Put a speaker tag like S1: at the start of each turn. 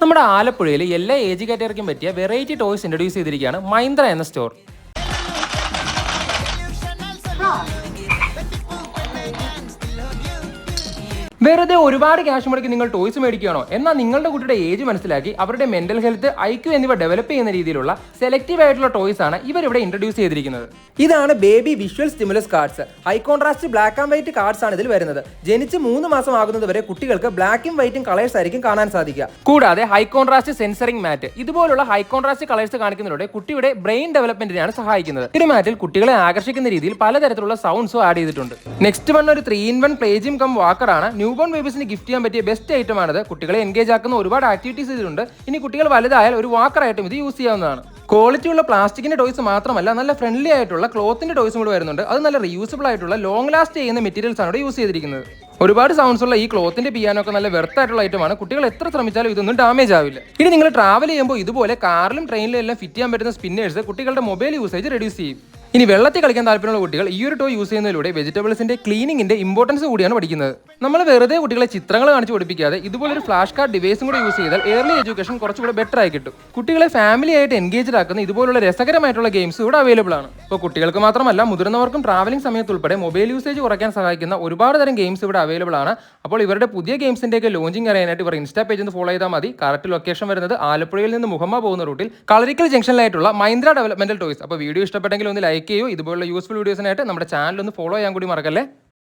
S1: നമ്മുടെ ആലപ്പുഴയിൽ എല്ലാ ഏജ് കാറ്റഗറിക്കും പറ്റിയ വെറൈറ്റി ടോയ്സ് ഇൻട്രൊഡ്യൂസ് ചെയ്തിരിക്കുകയാണ് മൈന്ദ്ര എന്ന സ്റ്റോർ. വെറുതെ ഒരുപാട് ക്യാഷ് മുടക്കി നിങ്ങൾ ടോയ്സ് മേടിക്കുകയാണോ? എന്നാൽ നിങ്ങളുടെ കുട്ടിയുടെ ഏജ് മനസ്സിലാക്കി അവരുടെ മെന്റൽ ഹെൽത്ത്, ഐക്യു എന്നിവ ഡെവലപ്പ് ചെയ്യുന്ന രീതിയിലുള്ള സെലക്റ്റീവ് ആയിട്ടുള്ള ടോയ്സ് ആണ് ഇവരിവിടെ ഇൻട്രൊഡ്യൂസ് ചെയ്തിരിക്കുന്നത്. ഇതാണ് baby visual stimulus cards. High contrast black and white cards ആണ് ഇതിൽ വരുന്നത്. ജനിച്ച് 3 മാസം ആകുന്നത് വരെ കുട്ടികൾക്ക് ബ്ലാക്കും വൈറ്റും കളേഴ്സ് ആയിരിക്കും കാണാൻ സാധിക്കുക. കൂടാതെ ഹൈ കോൺട്രാസ്റ്റ് സെൻസറിംഗ് മാറ്റ്, ഇതുപോലുള്ള ഹൈ കോൺട്രാസ്റ്റ് കളേഴ്സ് കാണിക്കുന്നതിലൂടെ കുട്ടിയുടെ ബ്രെയിൻ ഡെവലപ്മെന്റിനാണ് സഹായിക്കുന്നത്. ഈ മാറ്റിൽ കുട്ടികളെ ആകർഷിക്കുന്ന രീതിയിൽ പലതരത്തിലുള്ള സൗണ്ട്സും ആഡ് ചെയ്തിട്ടുണ്ട്. നെക്സ്റ്റ് വൺ ഒരു 3-in-1 play gym cum walker ആണ്. ന്യൂബോൺ ബേബീസിന് ഗിഫ്റ്റ് ചെയ്യാൻ പറ്റിയ ബെസ്റ്റ് ഐറ്റം ആണിത്. കുട്ടികളെ എൻഗേജ് ആക്കുന്ന ഒരുപാട് ആക്ടിവിറ്റീസ് ഇതിലുണ്ട്. ഇനി കുട്ടികൾ വലുതായാൽ ഒരു വാക്കർ ആയിട്ടും ഇത് യൂസ് ചെയ്യാവുന്നതാണ്. ക്വാളിറ്റി ഉള്ള പ്ലാസ്റ്റിക്കിന്റെ ടോയ്സ് മാത്രമല്ല, നല്ല ഫ്രണ്ട്ലി ആയിട്ടുള്ള ക്ലോത്തിന്റെ ടോയ്സും കൂടെ വരുന്നുണ്ട്. അത് നല്ല റീയൂസബിൾ ആയിട്ടുള്ള ലോങ് ലാസ്റ്റ് ചെയ്യുന്ന മെറ്റീരിയൽസ് ആണ് ഇവിടെ യൂസ് ചെയ്തിരിക്കുന്നത്. ഒരുപാട് സൗണ്ട്സ് ഉള്ള ഈ ക്ലോത്തിന്റെ പിയാനോ ഒക്കെ നല്ല വെർത്ത് ആയിട്ടുള്ള ഐറ്റമാണ്. കുട്ടികൾ എത്ര ശ്രമിച്ചാലും ഇതൊന്നും ഡാമേജ് ആവില്ല. ഇനി നിങ്ങൾ ട്രാവൽ ചെയ്യുമ്പോൾ ഇതുപോലെ കാറിലും ട്രെയിനിലും എല്ലാം ഫിറ്റ് ചെയ്യാൻ പറ്റുന്ന സ്പിന്നേഴ്സ് കുട്ടികളുടെ മൊബൈൽ യൂസേജ് റെഡ്യൂസ് ചെയ്യും. ഇനി വെള്ളത്തിൽ കളിക്കാൻ താല്പര്യമുള്ള കുട്ടികൾ ഈ ഒരു ടോയ് യൂസ് ചെയ്യുന്നതിലൂടെ വെജിറ്റബിൾസിന്റെ ക്ലീനിങ്ങിന്റെ ഇമ്പോർട്ടൻസ് കൂടിയാണ് പഠിക്കുന്നത്. നമ്മൾ വെറുതെ കുട്ടികളെ ചിത്രങ്ങൾ കാണിച്ച് പഠിപ്പിക്കാതെ ഇതുപോലൊരു ഫ്ലാഷ് കാർഡ് ഡിവൈസും കൂടെ യൂസ് ചെയ്താൽ ഏർലി എഡ്യൂക്കേഷൻ കുറച്ചുകൂടെ ബെറ്റർ ആയി കിട്ടും. കുട്ടികളെ ഫാമിലി ആയിട്ട് എൻഗേജ്ഡ് ആക്കുന്ന ഇതുപോലുള്ള രസകരമായിട്ടുള്ള ഗെയിംസ് ഇവിടെ അവൈലബിൾ ആണ്. ഇപ്പോൾ കുട്ടികൾക്ക് മാത്രമല്ല, മുതിർന്നവർക്കും ട്രാവലിംഗ് സമയത്ത് ഉൾപ്പെടെ മൊബൈൽ യൂസേജ് കുറയ്ക്കാൻ സഹായിക്കുന്ന ഒരുപാട് തരം ഗെയിംസ് ഇവിടെ അവൈലബിൾ ആണ്. അപ്പോൾ ഇവരുടെ പുതിയ ഗെയിംസിന്റെയൊക്കെ ലോഞ്ചിങ് അറിയാനായിട്ട് ഇവർ ഇൻസ്റ്റാ പേജ് ഒന്ന് ഫോളോ ചെയ്താൽ മതി. കറക്റ്റ് ലൊക്കേഷൻ വരുന്നത് ആലപ്പുഴയിൽ നിന്ന് മുഹമ്മ പോകുന്ന റൂട്ടിൽ കളരിക്കൽ ജംഗ്ഷനിലായിട്ടുള്ള മൈന്ദ്ര ഡെവലപ്മെന്റൽ ടോയ്സ്. അപ്പോൾ വീഡിയോ ഇഷ്ടപ്പെട്ടെങ്കിൽ ഒന്ന് ലൈക്ക് ചെയ്യൂ. ഇതുപോലുള്ള യൂസ്ഫുൾ വീഡിയോസിനായിട്ട് നമ്മുടെ ചാനൽ ഒന്ന് ഫോളോ ചെയ്യാൻ കൂടി മറക്കല്ലേ.